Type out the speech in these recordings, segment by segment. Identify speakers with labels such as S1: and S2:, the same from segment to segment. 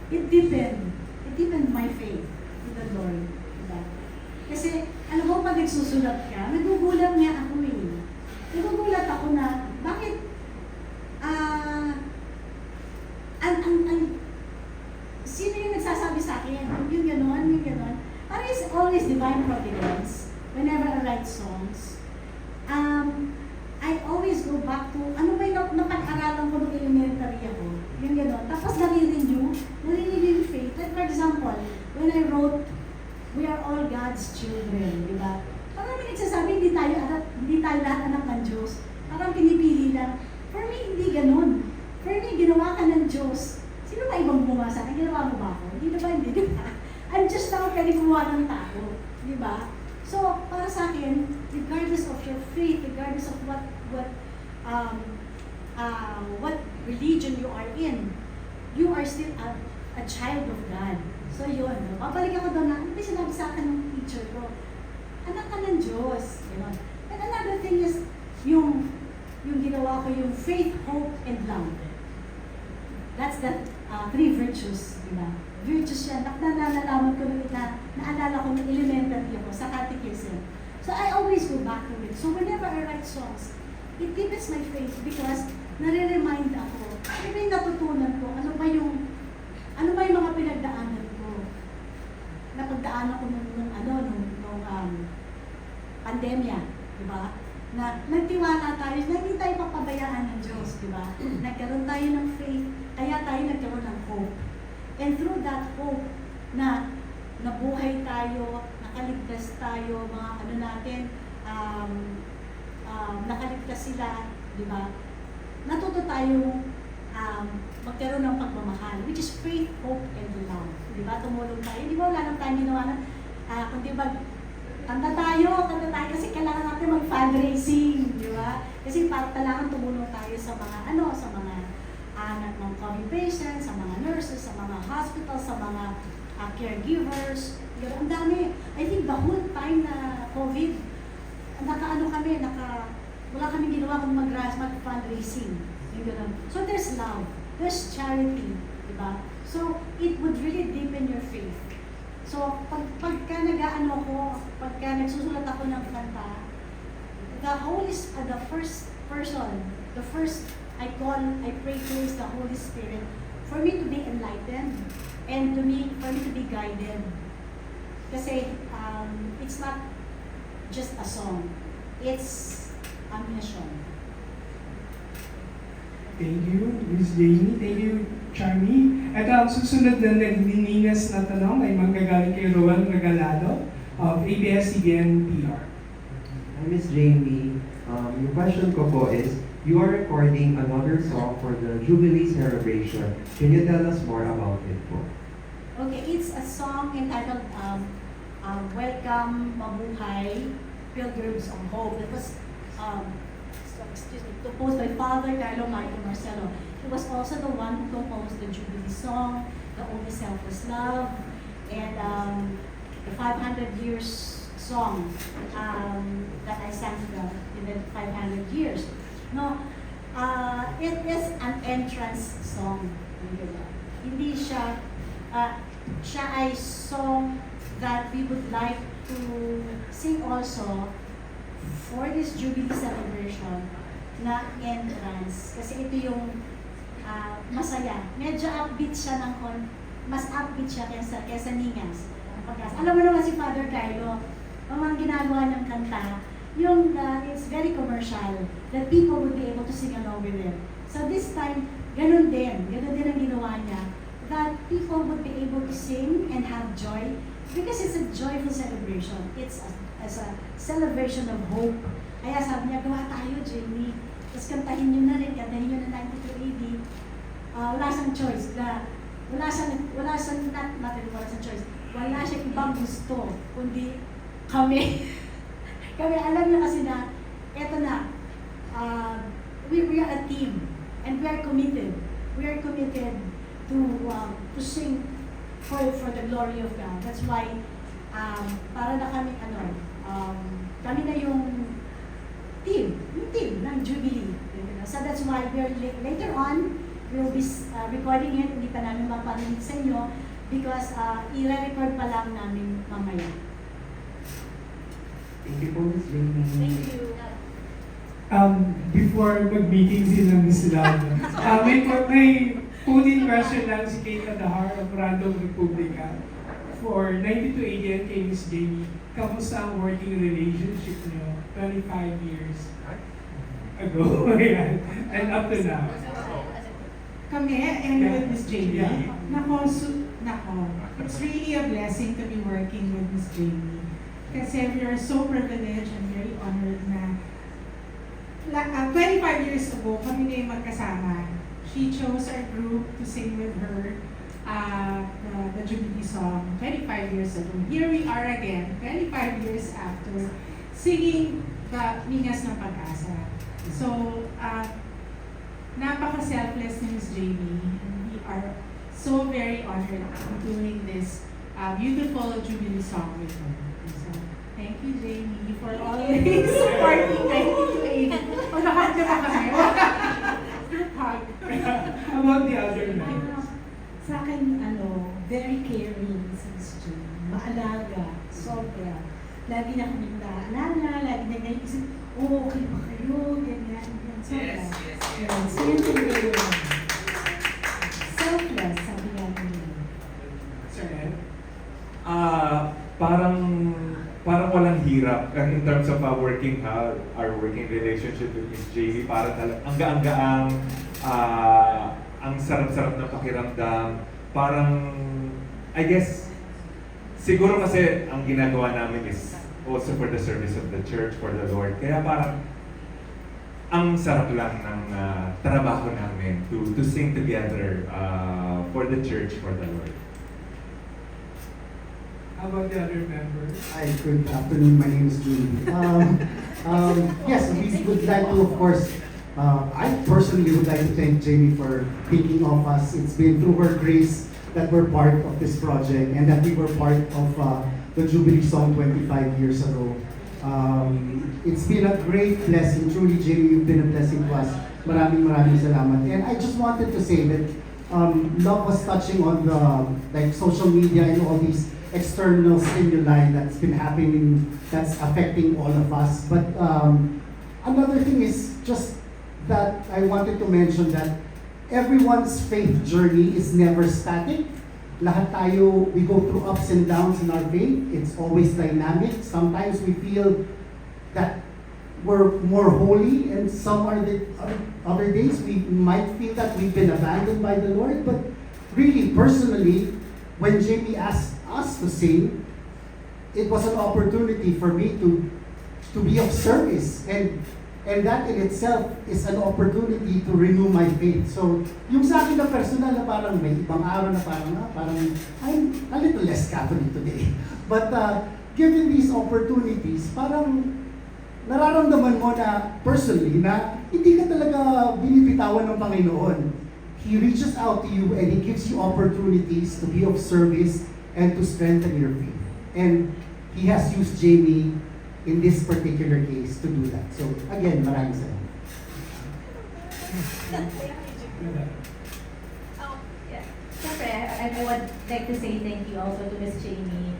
S1: It deepened my faith in the Lord. Diba? Kasi, alam mo, pag nagsusulat ka, nagugulat nga ako eh. Nagugulat ako na, bakit, sino yung nagsasabi sa akin? Yung gano'n. Parang it's always divine providence whenever I write songs. I always go back to, ano ba yung napag-aralan ko nung elementary ako? Yung gano'n. Tapos nare-renew yung faith. Like for example, when I wrote, we are all God's children, di ba? Parang may nagsasabi, hindi tayo lahat anak ng Diyos. Parang pinipili lang. For me, hindi gano'n. For me, ginawa ka ng Diyos. Sino ba ibang gumawa sa akin? Ginawa mo ba ako? Hindi na ba? Hindi, di ba? I'm just now pwede gumawa ng tao. Di ba? So, para sa akin, regardless of your faith, regardless of what religion you are in, you are still a child of God. So yun, babalik ako doon na, ano ba sinabi sa akin ng teacher ko? Anak ka ng Diyos. Yun. And another thing is, yung ginawa ko, yung faith, hope, and love. That's the three virtues, di ba? Virtues yan. Nalalaman ko naalala ko ng elementary ako sa catechism. So I always go back to it. So whenever I write songs, it deepens my faith because nare-remind ako, ano ba yung natutunan ko, ano ba yung mga pinagdaanan ko. Napagdaanan ko nung pandemya, di ba? Na nagtiwala tayo, na hindi tayo papabayaan ng Diyos, di ba? Nagkaroon tayo ng faith, kaya tayo nagkaroon ng hope. And through that hope, na nabuhay tayo, nakaligtas tayo, mga natin, nakaligtas sila, di ba? Natuto tayo magkaroon ng pagmamahal, which is faith, hope, and love. Di ba? Tumulong tayo. Di ba wala nang tayo ginawa na, kundi kanta tayo, kasi kailangan natin mag-fundraising, di ba? Kasi kailangan tumulong tayo sa mga anak ng COVID patients, sa mga nurses, sa mga hospitals, sa mga caregivers. Ang dami. I think the whole time na COVID, wala kami ginawa kung mag-fundraising. So there's love, there's charity, di ba? So it would really deepen your faith. So pagka nagsusulat ako ng kanta, the first person, I pray to is the Holy Spirit for me to be enlightened and for me to be guided. Kasi it's not just a song, it's a mission.
S2: Thank you, Ms. Jamie. Thank you, Charmy. Ito ang susunod na nagdiningas na tanong ay manggagaling kay Rowan Regalado of ABS-CBN PR.
S3: Hi, Ms. Jamie. Yung question ko po is, you are recording another song for the Jubilee celebration. Can you tell us more about it po?
S1: Okay, it's a song entitled Welcome Mabuhay, Pilgrims of Hope. It was composed by Father Carlo Marco Marcelo. He was also the one who composed the Jubilee song, the Only Selfless Love, and the 500 years song that I sang in the 500 years. No, it is an entrance song. Hindi siya, siya ay song that we would like to sing also for this Jubilee celebration na entrance. Kasi ito yung masaya. Medyo upbeat siya mas upbeat siya kaysa Ningas. Alam mo naman si Father Carlo, ang mga ginagawa ng kanta, yung it's very commercial, that people would be able to sing along with it. So this time, ganun din ang ginawa niya, that people would be able to sing and have joy, because it's a joyful celebration. It's a celebration of hope. Kaya sabi niya, gawa tayo, Jamie. Tapos kantahin nyo na 92 AD. Wala siyang choice. Wala siyang ibang gusto, kundi kami. Kami, alam niya kasi na, eto na, we are a team, and we are committed. We are committed to sing for the glory of God. That's why, para na kami, kami na yung team ng Jubilee. So that's why later on, we'll be recording it, hindi pa namin maparinig sa inyo because i-record pa lang namin mamaya.
S3: Thank you po, Miss Jamie.
S4: Thank you.
S2: Before mag-meeting sila Miss Lalo, may coding question lang si Kate Adahar of Random Republica for 9280 and kay Miss Jamie. Kamusta ang working relationship niyo 25 years ago? Ayan. And up to now.
S5: Kami and with Miss Jamie.
S2: Yeah.
S5: Nako, it's really a blessing to be working with Miss Jamie. Kasi we are so privileged and very honored na 25 years ago, kami na yung magkasama. She chose our group to sing with her the Jubilee song 25 years ago. Here we are again, 25 years after, singing the Mingas ng Pag-asa. So, napaka-selfless ni Miss Jamie, and we are so very honored in doing this beautiful Jubilee song with her. So, thank you, Jamie, for always supporting 9280. O, nakahag na ba kami? Group hug.
S2: How about the other members?
S1: Sa akin, very caring si Miss Jamie. Maalaga, sobra. Lagi na kami naalala, lagi na naisip, okay ba kayo, ganyan, ganyan, sobra. Yes. So yun yung selfless, sabi nga nila.
S2: Sir Ed?
S6: Parang walang hirap in terms of our working relationship with Miss Jamie. Parang ang gaang-gaang, ang sarap-sarap ng pakiramdam. Parang, I guess, siguro kasi ang ginagawa namin is also for the service of the church, for the Lord. Kaya parang, ang sarap lang ng trabaho namin to sing together for the church, for the Lord.
S2: How about the other members?
S7: Hi, good afternoon. My name is Julie. Yes, we would like to, of course, I personally would like to thank Jamie for thinking of us. It's been through her grace that we're part of this project and that we were part of the Jubilee song 25 years ago. It's been a great blessing. Truly, Jamie, you've been a blessing to us. Maraming salamat. And I just wanted to say that Love was touching on the social media and all these external stimuli that's been happening, that's affecting all of us. But another thing is just that I wanted to mention that everyone's faith journey is never static. Lahat tayo, we go through ups and downs in our faith. It's always dynamic. Sometimes we feel that we're more holy, and some other days we might feel that we've been abandoned by the Lord. But really, personally, when Jamie asked us to sing, it was an opportunity for me to be of service, and that in itself is an opportunity to renew my faith. So, yung sa akin na personal na parang may ibang araw na parang I'm a little less Catholic today. But given these opportunities, parang nararamdaman mo na personally na hindi ka talaga binibitawan ng Panginoon. He reaches out to you and He gives you opportunities to be of service and to strengthen your faith. And He has used Jamie in this particular case to do that. So again, maraming salamat.
S4: Yeah. Siyempre, I would like to say thank you also to Miss Jamie.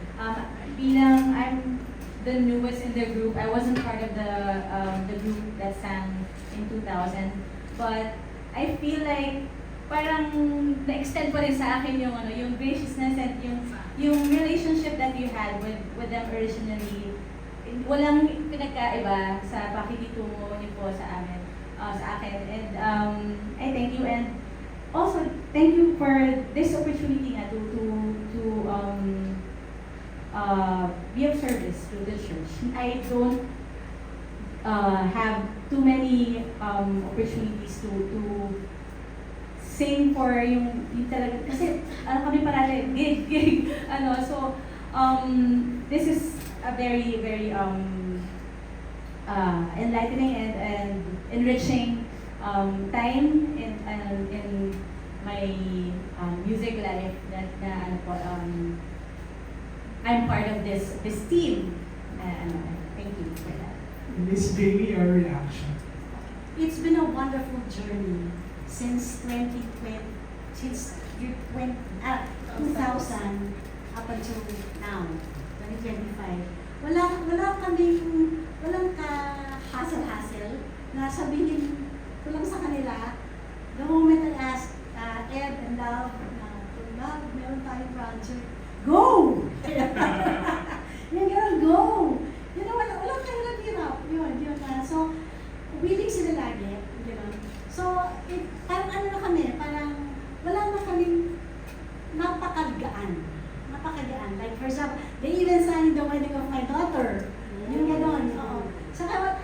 S4: Bilang I'm the newest in the group, I wasn't part of the group that sang in 2000, but I feel like parang na-extend pa rin sa akin yung graciousness and yung relationship that you had with them originally. Walang pinagkaiba sa pakikitungo niyo po sa amin, sa akin. And I thank you, and also thank you for this opportunity nga to be of service to the church. I don't have too many opportunities to sing for yung talaga, kasi kami parati gig so this is a very enlightening and enriching time in my music life that I'm part of this team. Thank you for that.
S2: Miss Jamie, your reaction?
S1: It's been a wonderful journey since 2020, since year 2000 up until now, 2025. Walang ka-hassle-hassle na sabihin ko lang sa kanila, the moment I ask Ed and Love, Love, meron tayong project, go! Yung gano'n, go! You know, walang kahirap-hirap. Yun na. So, willing sila lagi. Gano'n. So, parang ano na kami, parang wala na kaming napakagaan. Like, for example, they even signed the wedding of my daughter. Yung gano'n. Oo. Saka,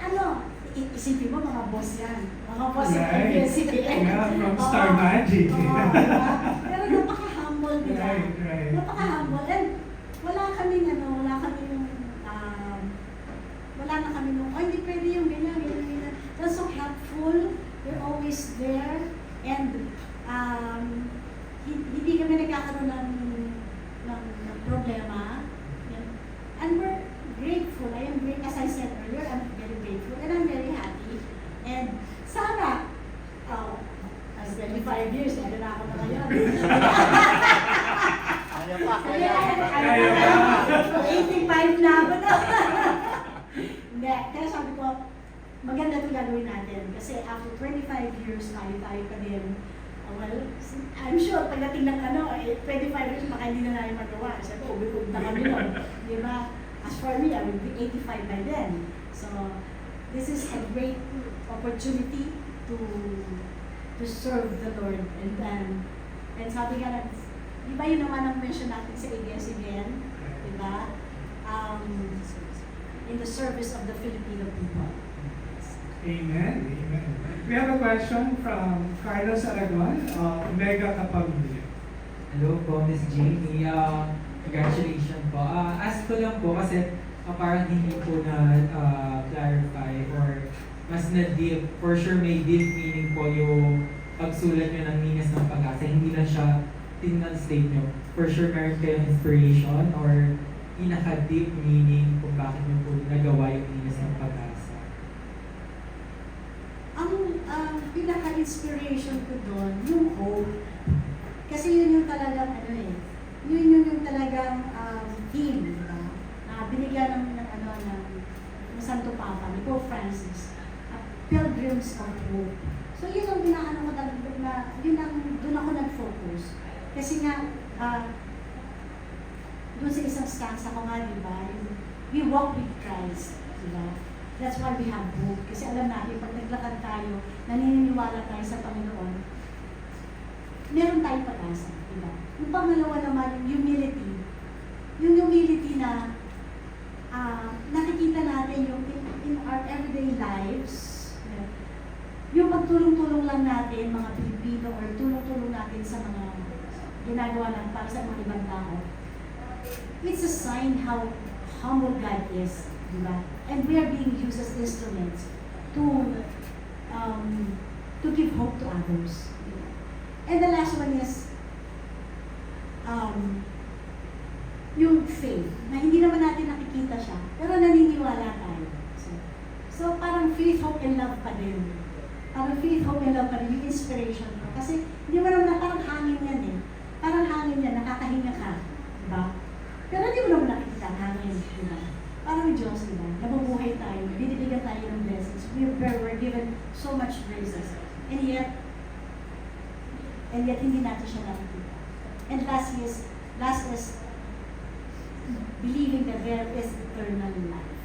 S1: isipin mo, mga boss yan. Mga boss ng
S2: Right.
S1: ABS-CBN.
S2: Yeah, from Star Magic.
S1: Oo, diba? Pero napaka-humble nila.
S2: Right.
S1: Napaka-humble. And wala kami na kami nung, hindi pwede yung ganyan. They're so helpful. They're always there. And hindi kami nagkakaroon ng problema. And we're grateful. I am great. As I said earlier, I'm very grateful. And I'm very happy. And sana, as 25 years, ano na ako na ngayon.
S8: Kaya pa.
S1: 85 na ako na. Hindi, kaya sabi ko, maganda ito gagawin natin. Kasi after 25 years, tayo pa din. Well, I'm sure pagdating ng 25 years, baka hindi na namin magawa. Sabi ko, ubig-ubig na kami nun. Di ba? As for me, I will be 85 by then. So, this is a great opportunity to serve the Lord. And sabi nga, di ba yun naman ang mention natin sa ABS-CBN? Di ba? In the service of the Filipino people.
S2: Amen. Amen. We have a question from Carlos Aragon of Mega Kapamilya.
S9: Hello po, Miss Jamie. Congratulations po. Ask ko lang po kasi parang hindi po na-clarify or mas na-deep. For sure may deep meaning po yung pagsulat nyo ng Minas ng Pag-asa. Hindi lang siya tinranslate nyo. For sure meron kayong inspiration or pinaka-deep meaning kung bakit nyo po nagawa yung Minas ng Pag-asa.
S1: Ang pinaka-inspiration ko doon, yung hope. Kasi yun yung talagang yun yung talagang theme, diba? Binigyan ng Santo Papa, ni Pope Francis, Pilgrims of Hope. So yun ang doon ako nag-focus. Kasi nga, doon sa isang stanza ko nga, diba? We walk with Christ, diba? That's why we have hope. Kasi alam natin, pag naglakad tayo, naniniwala tayo sa Panginoon, meron tayong pag-asa, diba? Yung pangalawa naman, yung humility. Yung humility na nakikita natin yung in our everyday lives, yung pagtulong-tulong lang natin, mga Pilipino, or tulong-tulong natin sa mga ginagawa natin para sa mga ibang tao. It's a sign how humble God is, diba? And we are being used as instruments to give hope to others. Diba? And the last one is yung faith, na hindi naman natin nakikita siya, pero naniniwala tayo. So parang faith, hope, and love pa din. Parang faith, hope, and love pa din, yung inspiration ko. Kasi hindi mo naman parang hangin yan eh. Parang hangin yan, nakakahinga ka. Diba? Pero hindi mo naman nakikita ang hangin. Diba? Parang Diyos, diba? Nabubuhay tayo, binibigyan tayo ng blessings. We're given so much graces. And yet hindi natin siya nakikita. And last is believing that there is eternal life.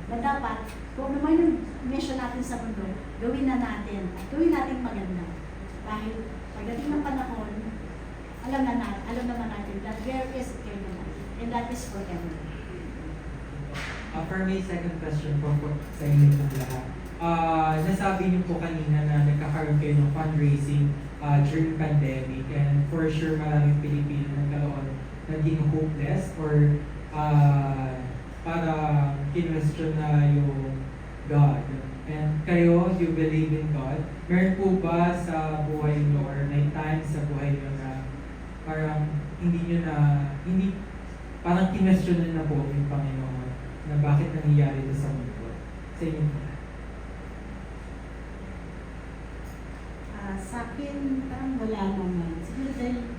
S1: Na dapat, kung naman yung mission natin sa mundo, gawin natin maganda. Dahil pagdating ng panahon, alam naman natin that there is eternal life. And that is forever.
S9: For my second question po sa inyo po lahat. Nasabi niyo po kanina na nagkakaroon kayo ng fundraising during pandemic, and for sure maraming Pilipino nagkaroon naging hopeless or para kinwestiyon na yung God. And kayo, you believe in God. Meron po ba sa buhay niyo or may times sa buhay niyo na parang parang kinwestiyon na po yung Panginoon na bakit nangyayari ito sa mundo? Sa inyo po.
S1: Sa akin, parang wala naman. Siguro dahil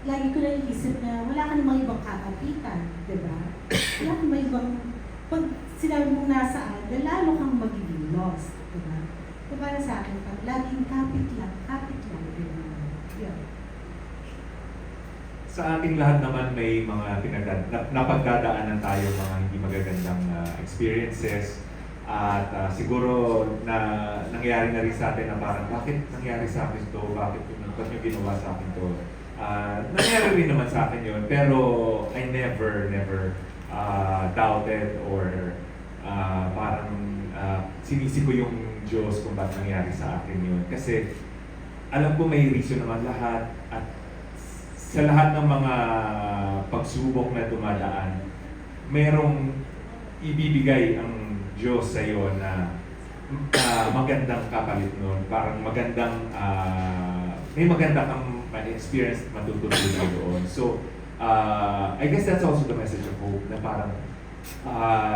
S1: lagi ko lang isip na wala ka namang ibang kakapitan, di ba? Wala ka namang ibang, pag sinabi mong nasaan, lalo kang magiging lost, di ba? So para sa akin, pag laging kapit lang, di ba? Yun.
S6: Sa ating lahat naman may mga napagdadaanan tayo mga hindi magagandang experiences at siguro na nangyari na rin sa atin na parang bakit nangyari sa akin to, bakit nyo ginawa sa akin to. Nangyari rin naman sa akin yun, pero I never doubted or parang sinisi ko yung Diyos kung bakit nangyari sa akin yun. Kasi alam ko may reason naman lahat at sa lahat ng mga pagsubok na dumadaan, merong ibibigay ang Diyos sa iyo na magandang kapalit nun. Parang magandang, may maganda kang experience matututunan doon. So, I guess that's also the message of hope na parang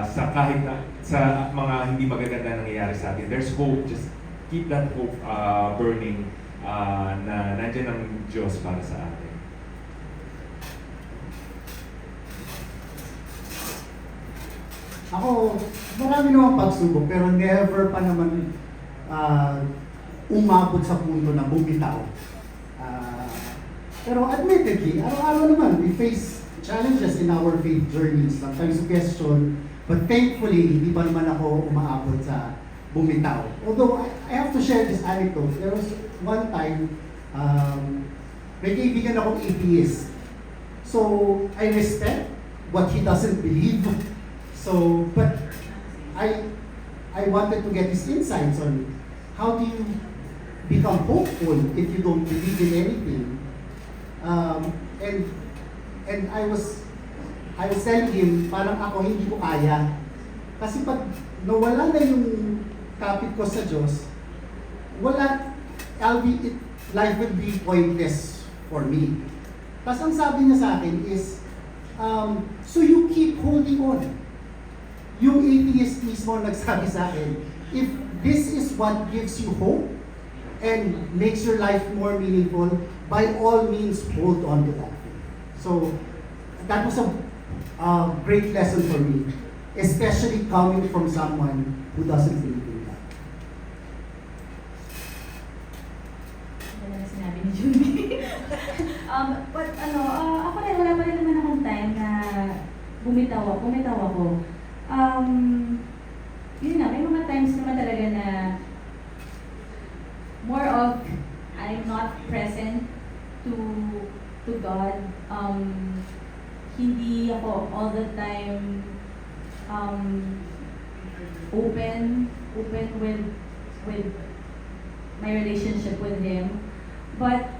S6: sa kahit na, sa mga hindi magaganda nangyayari sa atin, there's hope. Just keep that hope burning na nandiyan ang Diyos para sa atin.
S7: Ako, marami namang pagsubok, pero never pa naman umabot sa punto na bumitaw. Pero admittedly, araw-araw naman, we face challenges in our faith journey. Sometimes we question, but thankfully, hindi pa naman ako umaabot sa bumitaw. Although, I have to share this anecdote. There was one time, may kaibigan akong atheist. So, I respect what he doesn't believe. So, but I wanted to get his insights on how do you become hopeful if you don't believe in anything. And I was telling him, parang ako hindi ko kaya. Kasi pag nawala na yung kapit ko sa Diyos, life will be pointless for me. Tapos ang sabi niya sa akin is, so you keep holding on. Yung atheist mismo nagsabi sa akin, if this is what gives you hope and makes your life more meaningful, by all means hold on to that. So that was a great lesson for me, especially coming from someone who doesn't believe in that.
S4: Wala na sinabi ni Julie. But ako rin, wala pa rin naman akong time na bumitaw ako. Yun nga, may mga times naman talaga na more of I'm not present to God. Hindi ako all the time open with my relationship with Him. But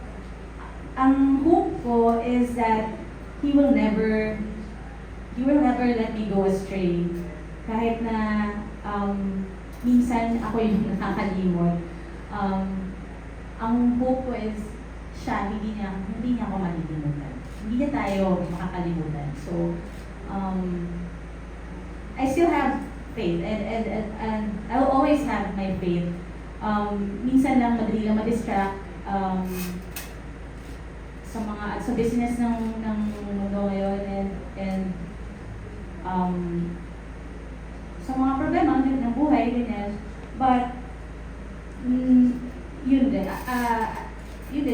S4: ang hope ko is that He will never let me go astray. Kahit na minsan ako yung nakakalimot. Ang hope ko is siya, hindi niya ako malilimutan. Hindi niya tayo makakalimutan. So, I still have faith and I will always have my faith. Minsan lang, madali lang ma-distract sa business ng mundo ngayon and sa mga problema ng buhay, ganyan. But, yun din,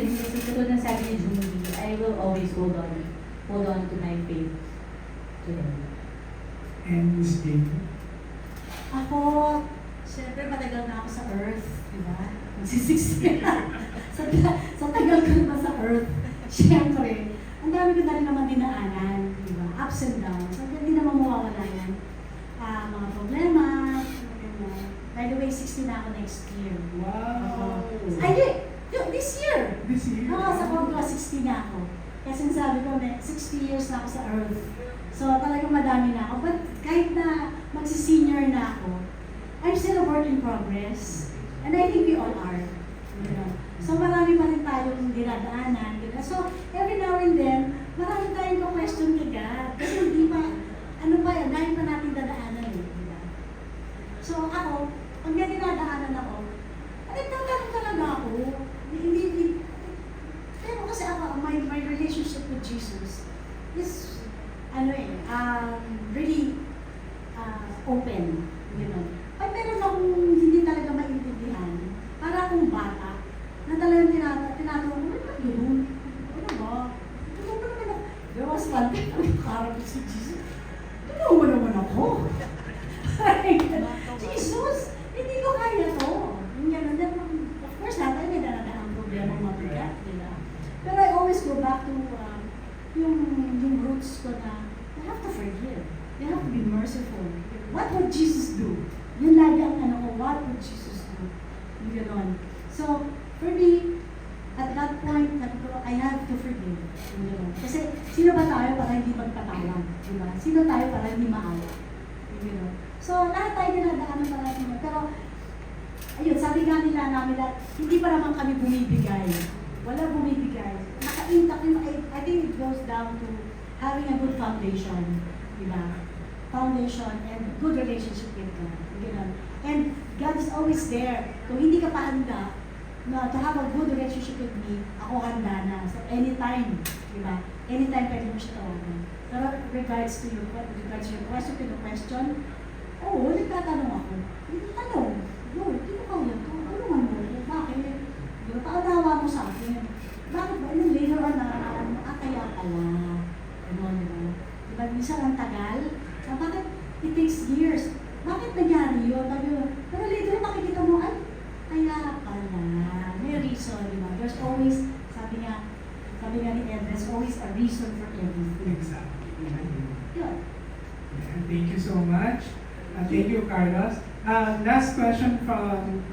S4: kasi katulad ng sabi ni Julie, I will always hold on to my faith to Him.
S2: And Miss Jane?
S1: Ako, syempre matagal na ako sa earth, di ba? Magsisiksi na. sa tagal ko na sa earth, syempre, ang dami ko na rin naman dinaanan, di ba? Ups and downs. So, hindi naman mawawala yan. Mga problema, by the way, 60 na ako next year.
S2: Wow!
S1: This year!
S2: This year?
S1: Sa Congo, 60 na ako. Kasi sabi ko, 60 years na ako sa earth. So, talagang madami na ako. But kahit na magsi-senior na ako, I'm still a work in progress. And I think we all are. You know? So, marami pa rin tayong dinadaanan. So, every now and then, marami tayong question kay God. Kasi hindi pa, dahil pa natin dadaanan eh. Diba? So, ako, pag may dinadaanan ako, nagtatanong talaga ako. would Jesus do? Yun lagi ang ano ko, what would Jesus do? Yung gano'n. So, for me, at that point, sabi ko, I have to forgive. Yung gano'n. Kasi, sino ba tayo para hindi magpatawad? Diba? Sino tayo para hindi maawa? Yung gano'n. So, lahat tayo dinadaanan para naman. Pero, ayun, sabi nga nila namin na hindi pa naman kami bumibigay. Wala bumibigay. Naka-intact yun. I think it goes down to having a good foundation. Diba? Foundation and good relationship with God. Ganun. And God is always there. Kung hindi ka pa handa na to have a good relationship with me, ako handa na. So anytime, diba? Anytime pwede mo siya tawagan. Pero regards to your question, oo, nagtatanong ako. Tanong, Lord, hindi ko kaya ito. Tulungan mo. Bakit? Diba? Paanawa mo sa akin. Bakit ba? Yung later on na, kaya pala. Ano, diba? Diba? Minsan ang tagal. Bakit it takes years? Bakit nangyari yun? Pero later makikita mo, ay, kaya pala. May reason, di ba? There's always, sabi nga ni Ed, there's always a reason for everything.
S2: Exactly.
S1: Yun.
S2: Yeah, thank you so much. Thank you, Carlos. Last question from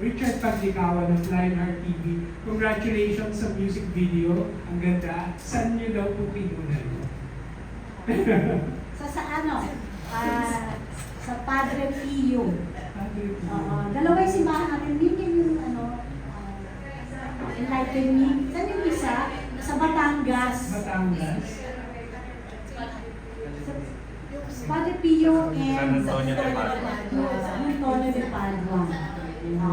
S2: Richard Paglicawan of Lion Heart TV. Congratulations sa music video. Ang ganda. Saan niyo daw po kinunan?
S1: Sa ano? Sa Padre Pio. Dalawa yung simbahan natin. Yun yung ano, enlightening. Saan yung isa? Sa Batangas.
S2: Batangas.
S1: Sa Padre Pio and
S6: San Antonio de Padua.
S1: San Antonio de Padua.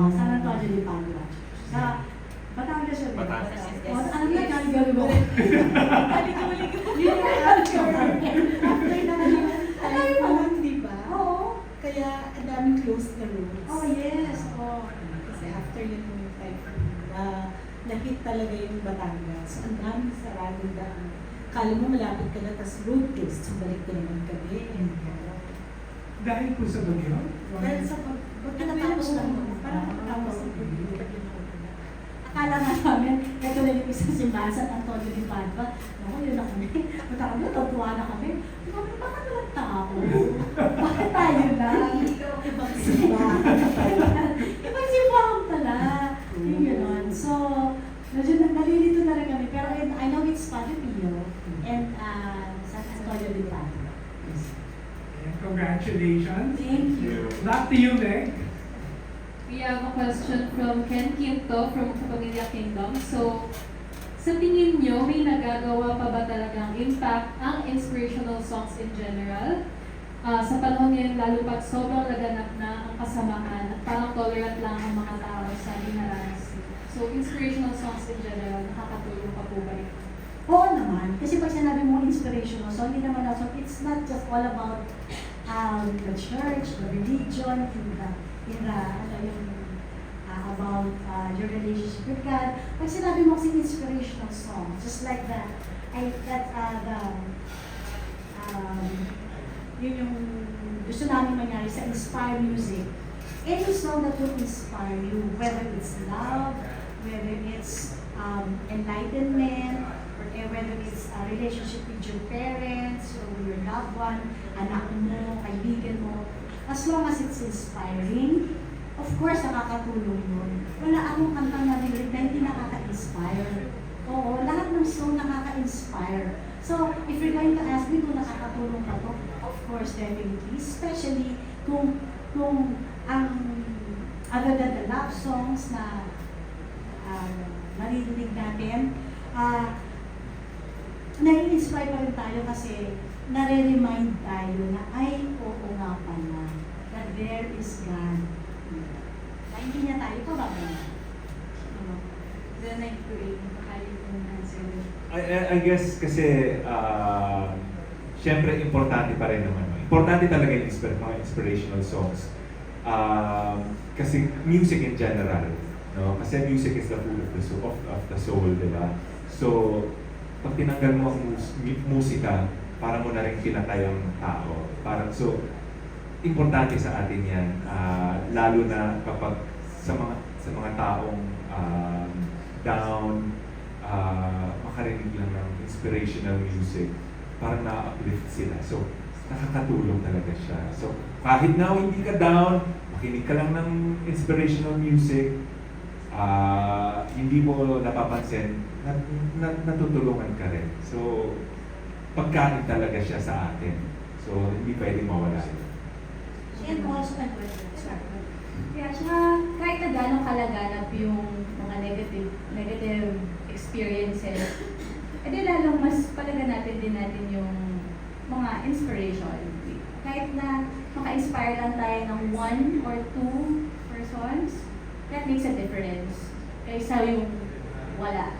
S1: San Antonio de Padua. Sa Batangas yun.
S6: Batangas.
S1: Ano na galing mo? Yun yung after na
S5: Tayo pa lang, di ba?
S1: Oo.
S5: Kaya ang daming closed na roads.
S1: Oh, yes. Oh.
S5: Kasi after yun yung typhoon, na-hit talaga yung Batangas. Ang daming saradong daan. Kala mo malapit ka na, tas road closed. So, balik ko naman kami.
S2: Dahil po sa bagyo?
S5: Dahil sa
S1: Pagkatapos lang
S5: mo,
S1: yun.
S5: parang pagkatapos ng pagkatapos.
S1: Akala nga namin, ito na yung isang simbahan sa Antonio de Padua. Naku, yun na kami. Punta kami, natutuwa na kami. Kami, bakit walang tao? Bakit tayo lang?
S5: Ibang simbahan.
S1: Ibang simbahan pala. Yung gano'n. So, medyo nalilito na rin kami. Pero I know it's Padre Pio and San Antonio de Padua.
S2: Congratulations.
S1: Thank you.
S2: Back to you, Meg.
S8: We have a question from Ken Quinto from Kapamilya Kingdom. So, sa tingin nyo, may nagagawa pa ba talagang impact ang inspirational songs in general? Sa panahon ngayon, lalo pat sobrang laganap na ang kasamaan at parang tolerant lang ang mga tao sa dinaranas. So, inspirational songs in general, nakakatulong pa po ba ito?
S1: Oo naman. Kasi pag sinabi mo inspirational, so hindi naman also, it's not just all about the church, the religion, about your relationship with God. Pag sinabi mo kasi inspirational song, just like that, yun yung gusto namin mangyari sa Inspire Music. Any song that will inspire you, whether it's love, whether it's enlightenment, or whether it's a relationship with your parents, or with your loved one, anak mo, kaibigan mo, as long as it's inspiring, of course, nakakatulong yun. Wala akong kantang narinig na hindi nakaka-inspire. Oo, lahat ng song nakaka-inspire. So, if you're going to ask me kung nakakatulong ka to, of course, definitely. Especially kung ang other than the love songs na maririnig natin, nai-inspire pa rin tayo kasi nare-remind tayo na ay, oo nga pala, that there is God. Hindi niya tayo ito ba?
S8: Then I pray, kaya kong answer.
S6: I guess kasi syempre importante pa rin naman. Importante talaga yung mga inspirational songs. Kasi music in general, no? Kasi music is the food of the soul, di ba? So, pag tinanggal mo ang musika, para mo na rin pinatay ang tao. So, importante sa atin yan, lalo na kapag sa mga taong down, makarinig lang ng inspirational music, parang na-uplift sila. So, nakakatulong talaga siya. So, kahit na hindi ka down, makinig ka lang ng inspirational music, hindi mo napapansin, natutulungan ka rin. So, pagkain talaga siya sa atin. So, hindi pwedeng mawala yun.
S1: And also, sorry.
S4: Yeah, tsaka kahit na gano'ng kalaganap yung mga negative experiences, edi lalong mas palaganapin din natin yung mga inspiration. Kahit na maka-inspire lang tayo ng 1 or 2 persons, that makes a difference. Kaysa yung wala.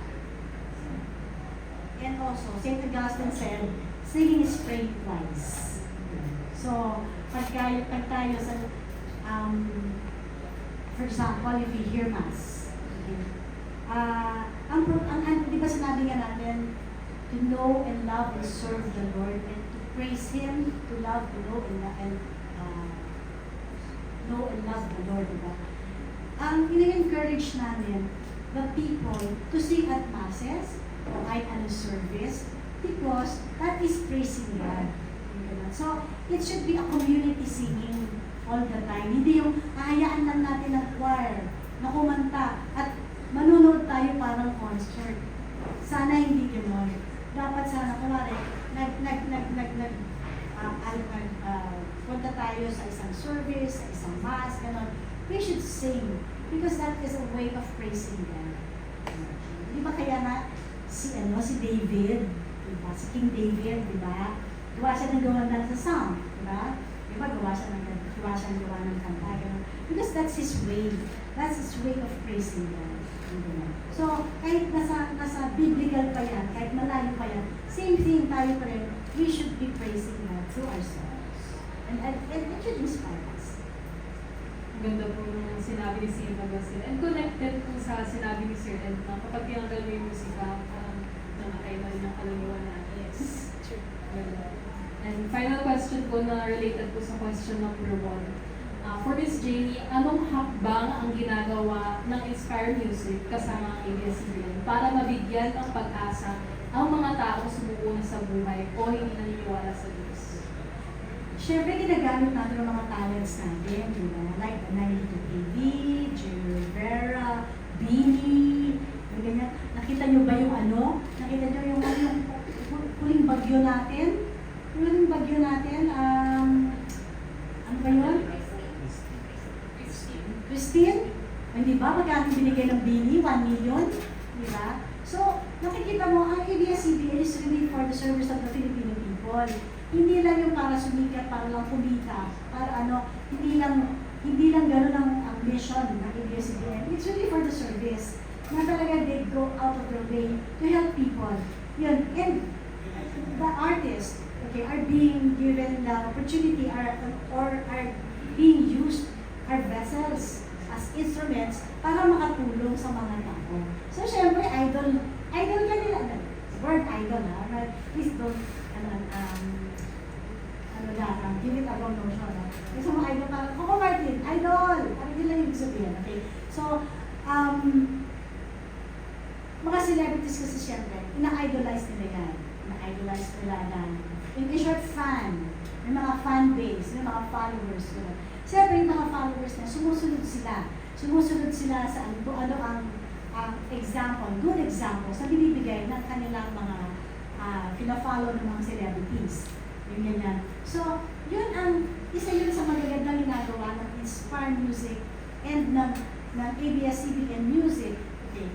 S1: And also, St. Augustine said, singing is praying twice. So, pag tayo sa, for example, if we hear Mass, okay, di ba sinabi nga natin, to know and love and serve the Lord and to praise Him, to love, to know and know and love the Lord, diba? Ini-encourage namin the people to sing at Masses o kahit anong service because that is praising God. So, it should be a community singing all the time. Hindi yung hayaan lang natin ng choir na kumanta at manunood tayo parang concert. Sana hindi gano'n. Dapat sana, kumari, punta tayo sa isang service, sa isang mass, gano'n. We should sing because that is a way of praising God. Di ba kaya na si David, diba? Si King David, di ba? Gawa siya ng gawa ng song, di ba? Di ba gawa siya ng kanta, gano'n. Because that's his way. That's his way of praising God. So, kahit nasa biblical pa yan, kahit malayo pa yan, same thing tayo pa rin, we should be praising God through our songs. And it should inspire us.
S8: Ang ganda po nung sinabi ni St. Augustine. And connected po sa sinabi ni Sir Ed na kapag tinanggal mo yung musika, parang namatay na rin ang kaluluwa natin.
S1: Yes, true.
S8: And final question po na related po sa question number 1. For Miss Jamie, anong hakbang ang ginagawa ng Inspire Music kasama ang ABS-CBN para mabigyan ng pag-asa ang mga taong sumuko sa buhay o hindi naniniwala sa Diyos?
S1: Siyempre, ginagamit natin ang mga talents natin, di ba? Like the 92 AV, Jerry Rivera, Beanie, ganyan. Nakita nyo ba yung Nakita nyo yung huling bagyo natin? Yung huling bagyo natin, ano ba yun? Christine? Hindi ba? Magkano binigay ng Beanie? 1 million? Di ba? So, nakikita mo, ang ABS-CBN is really for the service of the Filipino people. Hindi lang yung para sumikat, para lang kumita, para hindi lang gano'n ang mission ng ABS-CBN. It's really for the service. Na talaga they go out of their way to help people. Yun. And the artists, okay, are being given the opportunity or are being used are vessels as instruments para makatulong sa mga tao. So, syempre, idol ka nila. Word idol, ha? Please don't, give it a wrong notion, ha? Kasi mga idol, parang, Coco Martin, idol! Parang yun lang yung sabihin, okay? So, mga celebrities kasi syempre, ina-idolize nila yan. Ina-idolize nila yan. In short, fan. May mga fan base, may mga followers. Siyempre, yung mga followers na sumusunod sila sa ano ang example, good examples na binibigay ng kanilang mga pina-follow ng mga celebrities. Yung ganyan. So, isa yun sa magagandang ginagawa ng Inspire Music and ng ABS-CBN Music, okay,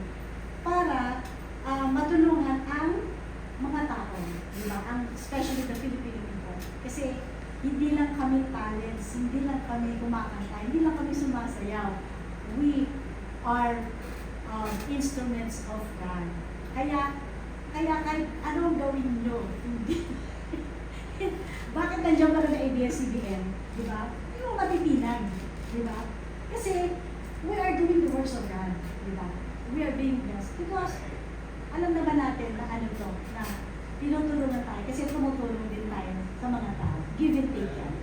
S1: para matulungan ang mga tao, di ba? Especially the Filipino people. Kasi hindi lang kami talents, hindi lang kami kumakanta, hindi lang kami sumasayaw. We are instruments of God. Kaya kahit anong gawin nyo, hindi. Bakit nandiyan pa rin ang ABS-CBN? Di ba? Hindi mo matitinag. Di ba? Kasi we are doing the works of God. Di ba? We are being blessed. Because alam naman natin na na tinutulungan tayo kasi tumutulong din tayo sa mga tao. Give and take yan.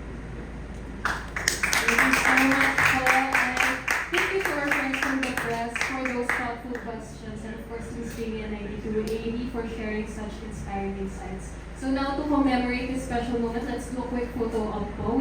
S8: Thank you so much, Paul. And thank you to our friends from the press for those thoughtful questions, and of course Ms. Jamie and 9280 for sharing such inspiring insights. So now to commemorate this special moment, let's do a quick photo op po.